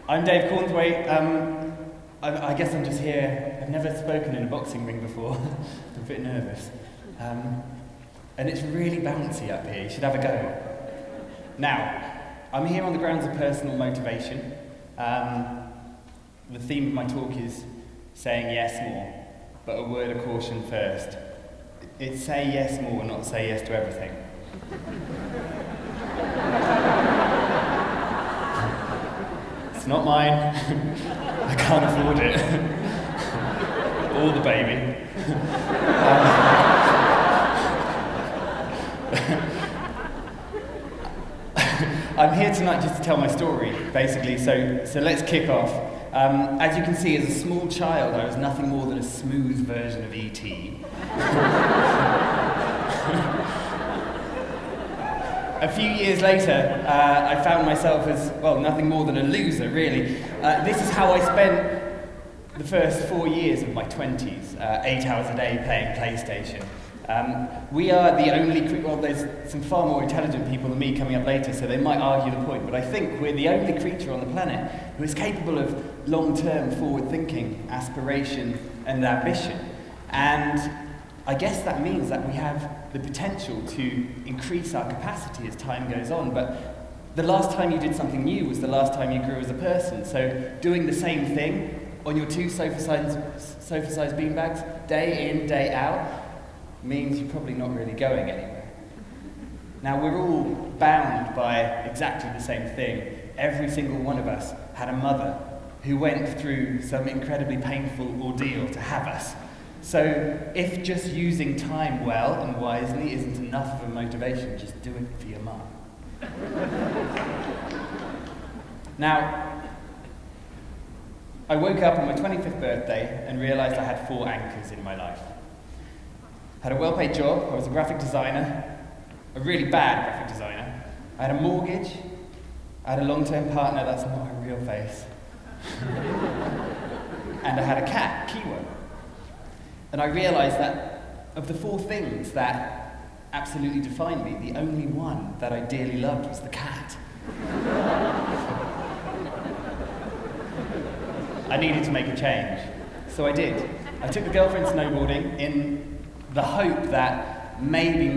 I'm Dave Cornthwaite. I guess I'm just here. I've never spoken in a boxing ring before. I'm a bit nervous. And it's really bouncy up here. You should have a go. Now, I'm here on the grounds of personal motivation. The theme of my talk is saying yes more, but a word of caution first. It's say yes more, not say yes to everything. It's not mine. I can't afford it. Or the baby. I'm here tonight just to tell my story, basically, so let's kick off. As you can see, as a small child, I was nothing more than a smooth version of E.T. A few years later, I found myself as, well, nothing more than a loser, really. This is how I spent the first 4 years of my 20s, 8 hours a day playing PlayStation. We are the only, well, there's some far more intelligent people than me coming up later, so they might argue the point, but I think we're the only creature on the planet who is capable of long-term forward-thinking, aspiration, and ambition. And I guess that means that we have the potential to increase our capacity as time goes on, but the last time you did something new was the last time you grew as a person. So doing the same thing on your two sofa-sized beanbags, day in, day out, means you're probably not really going anywhere. Now, we're all bound by exactly the same thing. Every single one of us had a mother who went through some incredibly painful ordeal to have us. So if just using time well and wisely isn't enough of a motivation, just do it for your mum. Now, I woke up on my 25th birthday and realised I had 4 anchors in my life. I had a well-paid job, I was a graphic designer, a really bad graphic designer. I had a mortgage, I had a long-term partner, that's not her real face. And I had a cat, Kiwo. And I realised that of the 4 things that absolutely defined me, the only one that I dearly loved was the cat. I needed to make a change, so I did. I took the girlfriend snowboarding in the hope that maybe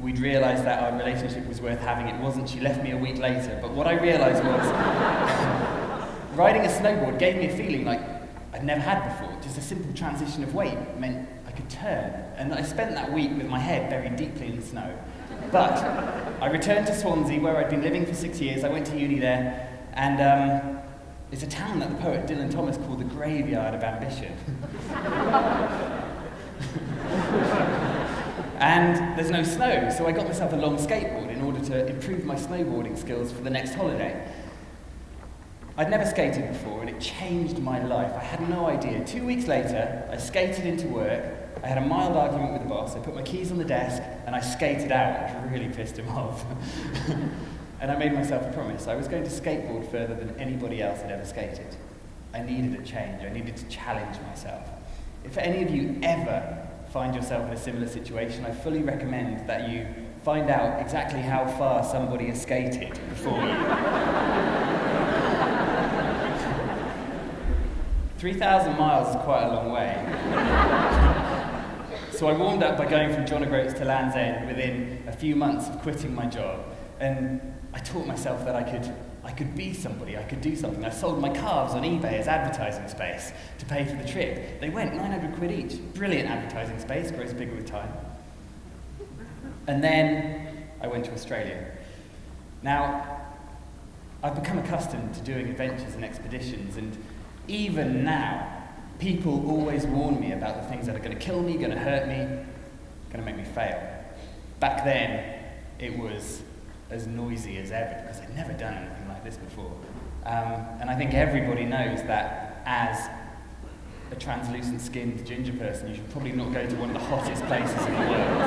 we'd realise that our relationship was worth having. It wasn't. She left me a week later. But what I realised was riding a snowboard gave me a feeling like I'd never had before. Just a simple transition of weight meant I could turn. And I spent that week with my head buried deeply in the snow. But I returned to Swansea, where I'd been living for 6 years. I went to uni there, and it's a town that the poet Dylan Thomas called the graveyard of ambition. And there's no snow, so I got myself a long skateboard in order to improve my snowboarding skills for the next holiday. I'd never skated before, and it changed my life. I had no idea. 2 weeks later, I skated into work. I had a mild argument with the boss. I put my keys on the desk, and I skated out, which really pissed him off. And I made myself a promise. I was going to skateboard further than anybody else had ever skated. I needed a change. I needed to challenge myself. If any of you ever find yourself in a similar situation, I fully recommend that you find out exactly how far somebody has skated before you. 3,000 miles is quite a long way. So I warmed up by going from John O'Groats to Land's End within a few months of quitting my job, and I taught myself that I could be somebody, I could do something. I sold my calves on eBay as advertising space to pay for the trip. They went 900 quid each. Brilliant advertising space, grows bigger with time. And then I went to Australia. Now, I've become accustomed to doing adventures and expeditions, and even now, people always warn me about the things that are going to kill me, going to hurt me, going to make me fail. Back then, it was as noisy as ever, because I'd never done anything like this before. And I think everybody knows that as a translucent-skinned ginger person, you should probably not go to one of the hottest places in the world.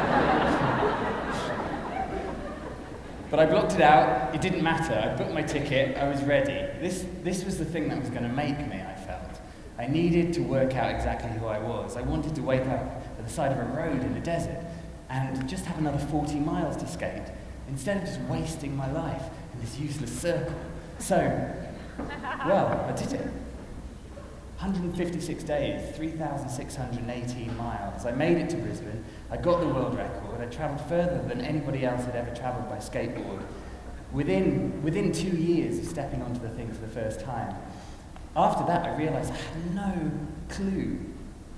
But I blocked it out. It didn't matter. I booked my ticket. I was ready. This was the thing that was going to make me, I felt. I needed to work out exactly who I was. I wanted to wake up at the side of a road in the desert and just have another 40 miles to skate, instead of just wasting my life in this useless circle. So, Well, I did it. 156 days, 3,618 miles. I made it to Brisbane. I got the world record. I travelled further than anybody else had ever travelled by skateboard. Within 2 years of stepping onto the thing for the first time. After that, I realised I had no clue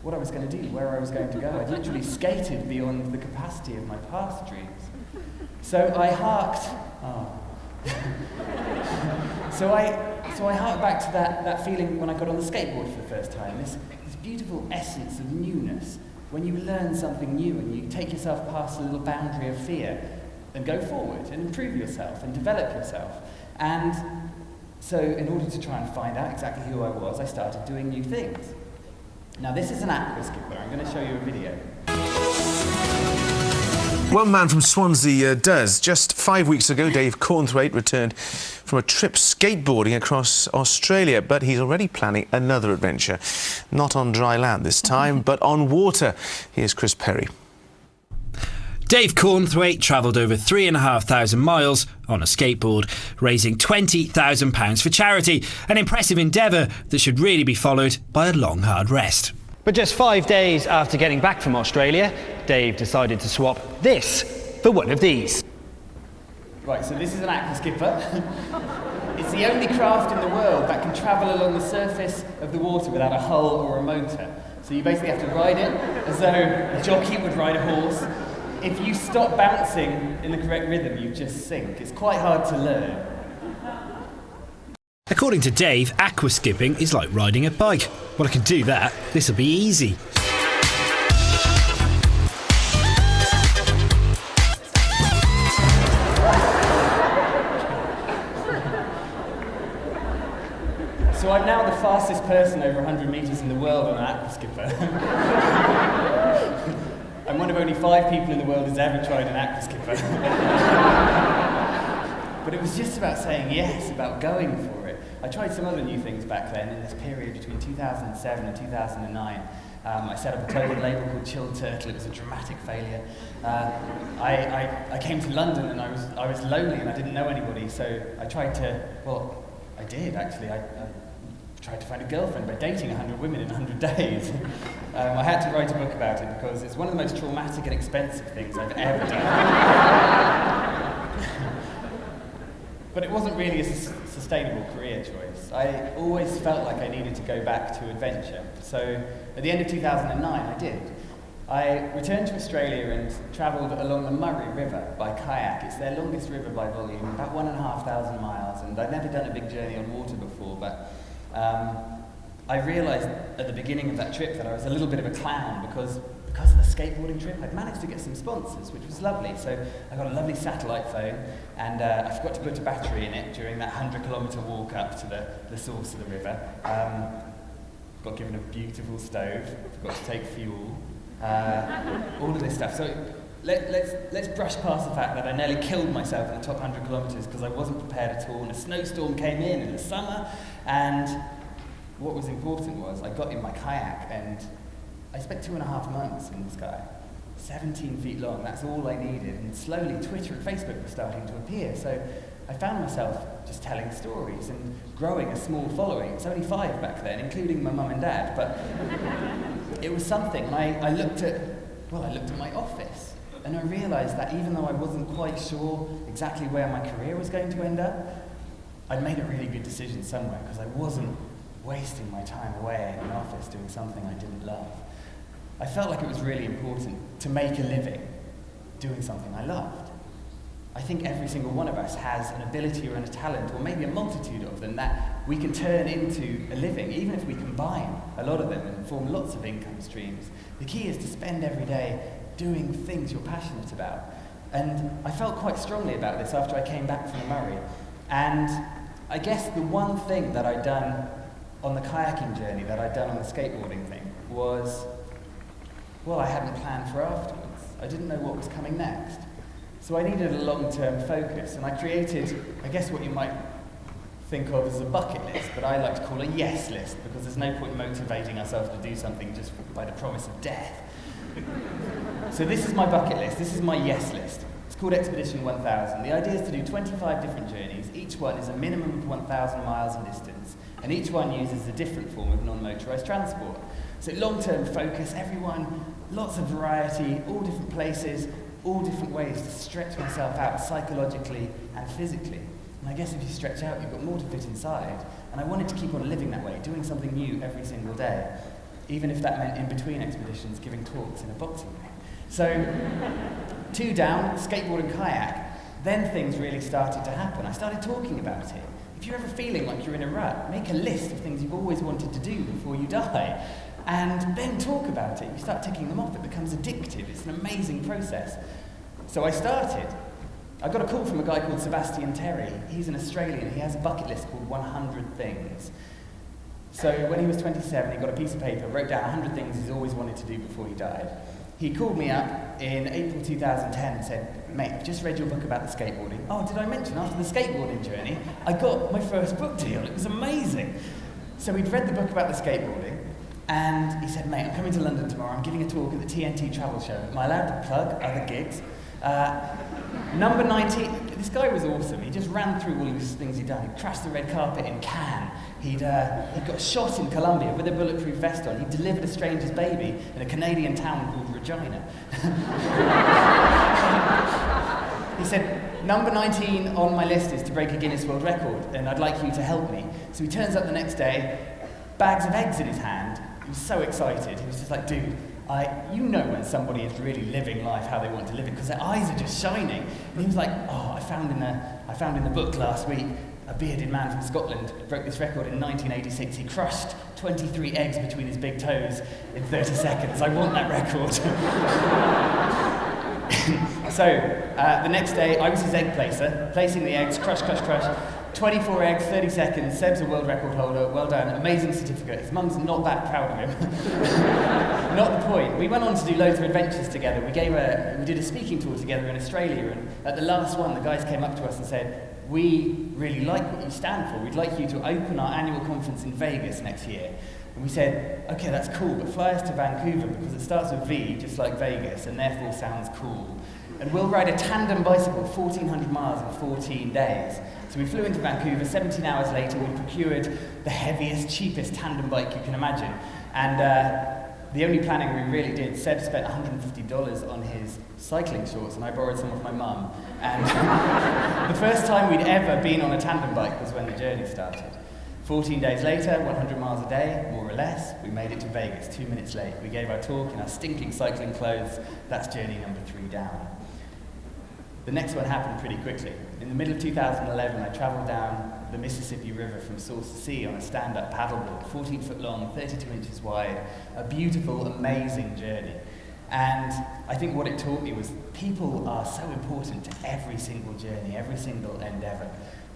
what I was going to do, where I was going to go. I'd literally skated beyond the capacity of my past dreams. So I harked. So I hark back to that feeling when I got on the skateboard for the first time, this beautiful essence of newness, when you learn something new and you take yourself past a little boundary of fear and go forward and improve yourself and develop yourself. And so in order to try and find out exactly who I was, I started doing new things. Now this is an aqua skipper. I'm going to show you a video. One man from Swansea does. Just 5 weeks ago, Dave Cornthwaite returned from a trip skateboarding across Australia, but he's already planning another adventure. Not on dry land this time, but on water. Here's Chris Perry. Dave Cornthwaite travelled over 3,500 miles on a skateboard, raising £20,000 for charity, an impressive endeavour that should really be followed by a long, hard rest. But just 5 days after getting back from Australia, Dave decided to swap this for one of these. Right, so this is an aqua skipper. It's the only craft in the world that can travel along the surface of the water without a hull or a motor. So you basically have to ride it as though a jockey would ride a horse. If you stop bouncing in the correct rhythm, you just sink. It's quite hard to learn. According to Dave, aqua skipping is like riding a bike. Well, I can do that. This'll be easy. So I'm now the fastest person over 100 metres in the world on an aqua skipper. I'm one of only 5 people in the world who's ever tried an aqua skipper. But it was just about saying yes, about going for it. I tried some other new things back then in this period between 2007 and 2009. I set up a clothing label called Chill Turtle. It was a dramatic failure. I came to London and I was lonely and I didn't know anybody, so I tried to, well, I did actually. I tried to find a girlfriend by dating 100 women in 100 days. I had to write a book about it because it's one of the most traumatic and expensive things I've ever done. But it wasn't really a sustainable career choice. I always felt like I needed to go back to adventure. So at the end of 2009, I did. I returned to Australia and travelled along the Murray River by kayak. It's their longest river by volume, about 1,500 miles, and I'd never done a big journey on water before, but I realised at the beginning of that trip that I was a little bit of a clown because of the skateboarding trip. I'd managed to get some sponsors, which was lovely. So I got a lovely satellite phone, and I forgot to put a battery in it during that 100-kilometre walk up to the source of the river. Got given a beautiful stove, forgot to take fuel, all of this stuff. So let's brush past the fact that I nearly killed myself in the top 100 kilometres because I wasn't prepared at all, and a snowstorm came in the summer, and what was important was I got in my kayak and I spent 2.5 months in the sky, 17 feet long. That's all I needed. And slowly Twitter and Facebook were starting to appear. So I found myself just telling stories and growing a small following. It's only 5 back then, including my mum and dad. But it was something. And I looked at my office and I realised that even though I wasn't quite sure exactly where my career was going to end up, I'd made a really good decision somewhere because I wasn't wasting my time away in an office doing something I didn't love. I felt like it was really important to make a living doing something I loved. I think every single one of us has an ability or a talent, or maybe a multitude of them, that we can turn into a living, even if we combine a lot of them and form lots of income streams. The key is to spend every day doing things you're passionate about. And I felt quite strongly about this after I came back from the Murray. And I guess the one thing that I'd done on the kayaking journey that I'd done on the skateboarding thing was, well, I hadn't planned for afterwards. I didn't know what was coming next. So I needed a long-term focus, and I created, I guess, what you might think of as a bucket list, but I like to call a yes list, because there's no point motivating ourselves to do something just by the promise of death. So this is my bucket list. This is my yes list. It's called Expedition 1000. The idea is to do 25 different journeys. Each one is a minimum of 1,000 miles in distance, and each one uses a different form of non-motorised transport. So long-term focus, everyone, lots of variety, all different places, all different ways to stretch myself out psychologically and physically. And I guess if you stretch out, you've got more to fit inside. And I wanted to keep on living that way, doing something new every single day, even if that meant in between expeditions giving talks in a boxing ring. So 2 down, skateboard and kayak, then things really started to happen. I started talking about it. If you're ever feeling like you're in a rut, make a list of things you've always wanted to do before you die, and then talk about it. You start ticking them off, it becomes addictive. It's an amazing process. So I started. I got a call from a guy called Sebastian Terry. He's an Australian. He has a bucket list called 100 Things. So when he was 27, he got a piece of paper, wrote down 100 things he's always wanted to do before he died. He called me up in April 2010 and said, "Mate, I've just read your book about the skateboarding." Oh, did I mention after the skateboarding journey, I got my first book deal. It was amazing. So he'd read the book about the skateboarding, and he said, "Mate, I'm coming to London tomorrow. I'm giving a talk at the TNT travel show. Am I allowed to plug other gigs?" Number 19, this guy was awesome. He just ran through all these things he'd done. He crashed the red carpet in Cannes. He'd got shot in Colombia with a bulletproof vest on. He delivered a stranger's baby in a Canadian town called Regina. He said, "Number 19 on my list is to break a Guinness World Record, and I'd like you to help me." So he turns up the next day, bags of eggs in his hand. He was so excited. He was just like, "Dude, you know when somebody is really living life how they want to live it, because their eyes are just shining." And he was like, "Oh, I found in the book last week, a bearded man from Scotland broke this record in 1986. He crushed 23 eggs between his big toes in 30 seconds. I want that record." So the next day, I was his egg placer, placing the eggs, crush, crush, crush. 24 eggs, 30 seconds, Seb's a world record holder, well done, amazing certificate. His mum's not that proud of him. Not the point. We went on to do loads of adventures together. We did a speaking tour together in Australia, and at the last one, the guys came up to us and said, "We really like what you stand for. We'd like you to open our annual conference in Vegas next year." And we said, "Okay, that's cool, but fly us to Vancouver because it starts with V, just like Vegas, and therefore sounds cool. And we'll ride a tandem bicycle 1,400 miles in 14 days. So we flew into Vancouver. 17 hours later, we procured the heaviest, cheapest tandem bike you can imagine. And the only planning we really did, Seb spent $150 on his cycling shorts, and I borrowed some off my mum. And the first time we'd ever been on a tandem bike was when the journey started. 14 days later, 100 miles a day, more or less, we made it to Vegas, 2 minutes late. We gave our talk in our stinking cycling clothes. That's journey number 3 down. The next one happened pretty quickly. In the middle of 2011, I travelled down the Mississippi River from source to sea on a stand-up paddleboard, 14 foot long, 32 inches wide, a beautiful, amazing journey. And I think what it taught me was people are so important to every single journey, every single endeavour.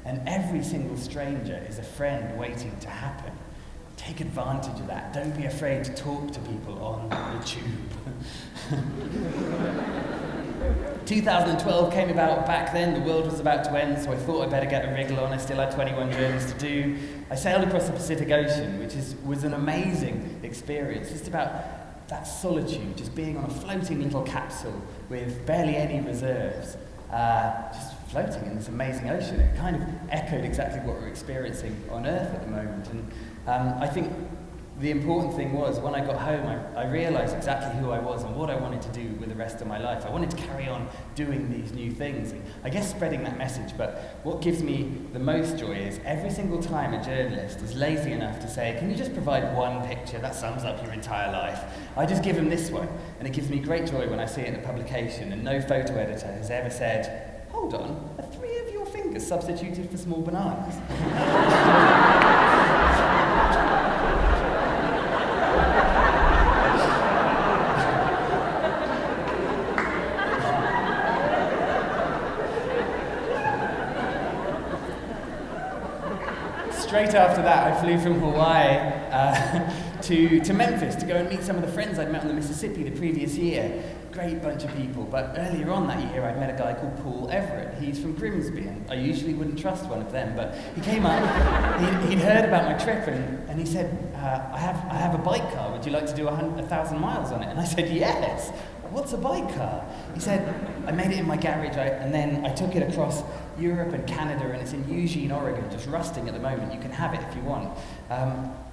And every single stranger is a friend waiting to happen. Take advantage of that. Don't be afraid to talk to people on the tube. 2012 came about back then. The world was about to end, so I thought I'd better get a wriggle on. I still had 21 journeys to do. I sailed across the Pacific Ocean, which was an amazing experience. Just about that solitude, just being on a floating little capsule with barely any reserves, just floating in this amazing ocean. It kind of echoed exactly what we're experiencing on Earth at the moment. And I think the important thing was, when I got home, I realised exactly who I was and what I wanted to do with the rest of my life. I wanted to carry on doing these new things, and I guess spreading that message. But what gives me the most joy is every single time a journalist is lazy enough to say, "Can you just provide one picture that sums up your entire life?" I just give them this one, and it gives me great joy when I see it in a publication, and no photo editor has ever said, "Hold on, are 3 of your fingers substituted for small bananas?" Straight after that, I flew from Hawaii to Memphis to go and meet some of the friends I'd met on the Mississippi the previous year. Great bunch of people. But earlier on that year, I'd met a guy called Paul Everett. He's from Grimsby, and I usually wouldn't trust one of them, but he came up, he'd heard about my trip, and he said, I have a bike car. Would you like to do 1,000 miles on it? And I said, yes. what's a bike car? He said, I made it in my garage, and then I took it across Europe and Canada, and it's in Eugene, Oregon, just rusting at the moment. You can have it if you want.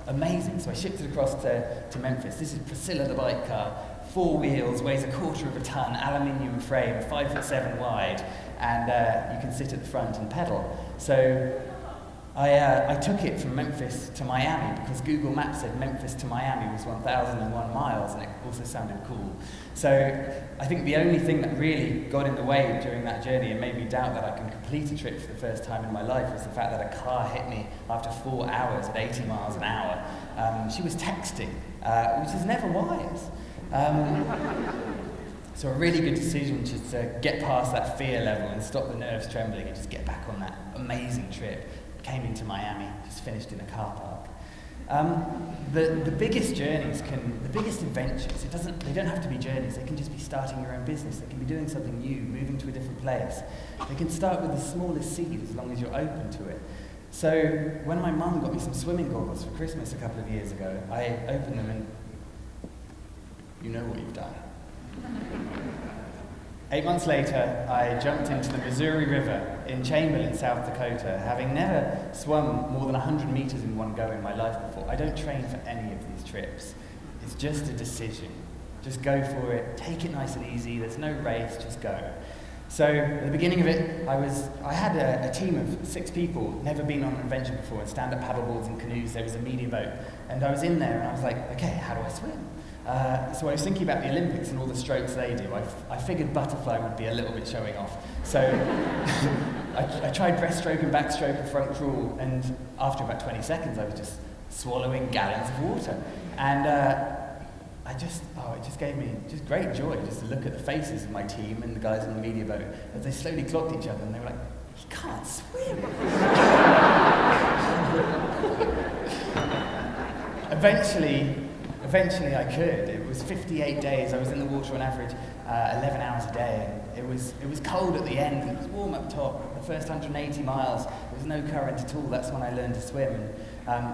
Amazing. So I shipped it across to Memphis. This is Priscilla the bike car. 4 wheels, weighs 1/4 of a ton, aluminium frame, 5'7" wide, and you can sit at the front and pedal. So I took it from Memphis to Miami because Google Maps said Memphis to Miami was 1,001 miles, and it also sounded cool. So I think the only thing that really got in the way during that journey and made me doubt that I can complete a trip for the first time in my life was the fact that a car hit me after 4 hours at 80 miles an hour. She was texting, which is never wise. So a really good decision just to get past that fear level and stop the nerves trembling and just get back on that amazing trip. Came into Miami, just finished in a car park. The biggest journeys the biggest adventures, they don't have to be journeys, they can just be starting your own business, they can be doing something new, moving to a different place. They can start with the smallest seed as long as you're open to it. So when my mum got me some swimming goggles for Christmas a couple of years ago, I opened them and you know what you've done. 8 months later, I jumped into the Missouri River in Chamberlain, South Dakota, having never swum more than 100 meters in one go in my life before. I don't train for any of these trips. It's just a decision. Just go for it, take it nice and easy, there's no race, just go. So at the beginning of it, I had a team of 6 people, never been on an adventure before, and stand-up paddleboards and canoes. There was a media boat, and I was in there and I was like, okay, how do I swim? So I was thinking about the Olympics and all the strokes they do. I figured butterfly would be a little bit showing off. So I tried breaststroke and backstroke and front crawl, and after about 20 seconds I was just swallowing gallons of water. And it just gave me just great joy just to look at the faces of my team and the guys on the media boat as they slowly clocked each other and they were like, he can't swim. Eventually I could. It was 58 days. I was in the water on average 11 hours a day. And it was cold at the end. It was warm up top. The first 180 miles, there was no current at all. That's when I learned to swim. And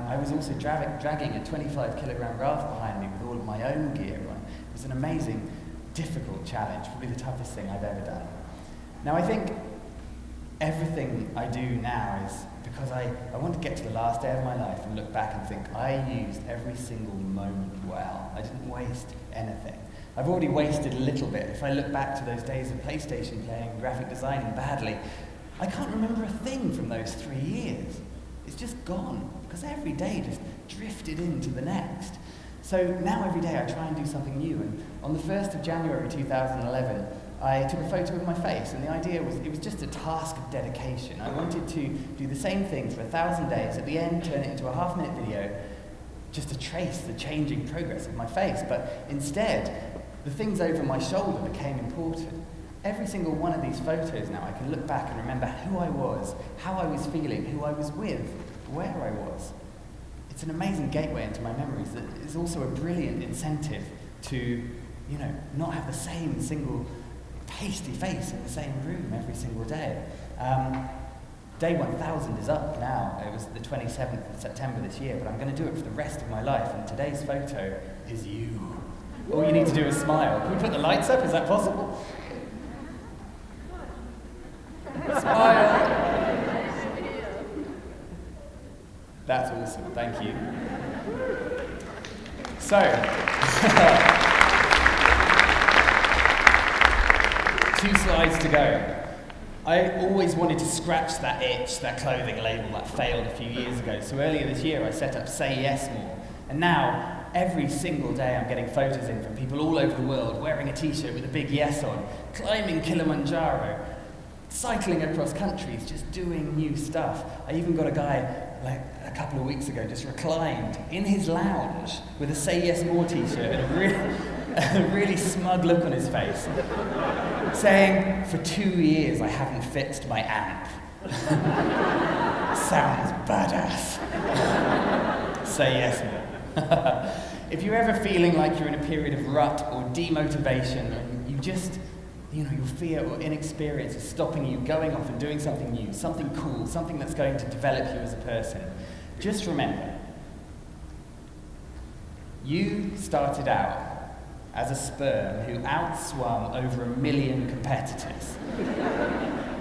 I was also dragging a 25-kilogram raft behind me with all of my own gear on. It was an amazing, difficult challenge, probably the toughest thing I've ever done. Now I think everything I do now is because I want to get to the last day of my life and look back and think, I used every single moment well. I didn't waste anything. I've already wasted a little bit. If I look back to those days of PlayStation playing and graphic designing badly, I can't remember a thing from those 3 years. It's just gone, because every day just drifted into the next. So now every day I try and do something new, and on the 1st of January 2011, I took a photo of my face, and the idea was, it was just a task of dedication. I wanted to do the same thing for 1,000 days, at the end turn it into a half-minute video, just to trace the changing progress of my face. But instead, the things over my shoulder became important. Every single one of these photos now, I can look back and remember who I was, how I was feeling, who I was with, where I was. It's an amazing gateway into my memories that is also a brilliant incentive to, not have the same single pasty face in the same room every single day. Day 1000 is up now. It was the 27th of September this year, but I'm going to do it for the rest of my life, and today's photo is you. All you need to do is smile. Can we put the lights up? Is that possible? Smile. That's awesome. Thank you. So, 2 slides to go. I always wanted to scratch that itch, that clothing label that failed a few years ago. So earlier this year I set up Say Yes More. And now, every single day I'm getting photos in from people all over the world wearing a t-shirt with a big yes on, climbing Kilimanjaro, cycling across countries, just doing new stuff. I even got a guy, like a couple of weeks ago, just reclined in his lounge with a Say Yes More t-shirt and a really smug look on his face, saying, for 2 years I haven't fixed my amp. Sounds badass. Say yes more. If you're ever feeling like you're in a period of rut or demotivation, and you just, your fear or inexperience is stopping you going off and doing something new, something cool, something that's going to develop you as a person, just remember, you started out as a sperm who outswam over 1 million competitors.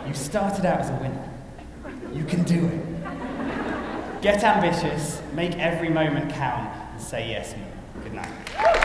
You started out as a winner. You can do it. Get ambitious, make every moment count, and say yes more. Good night.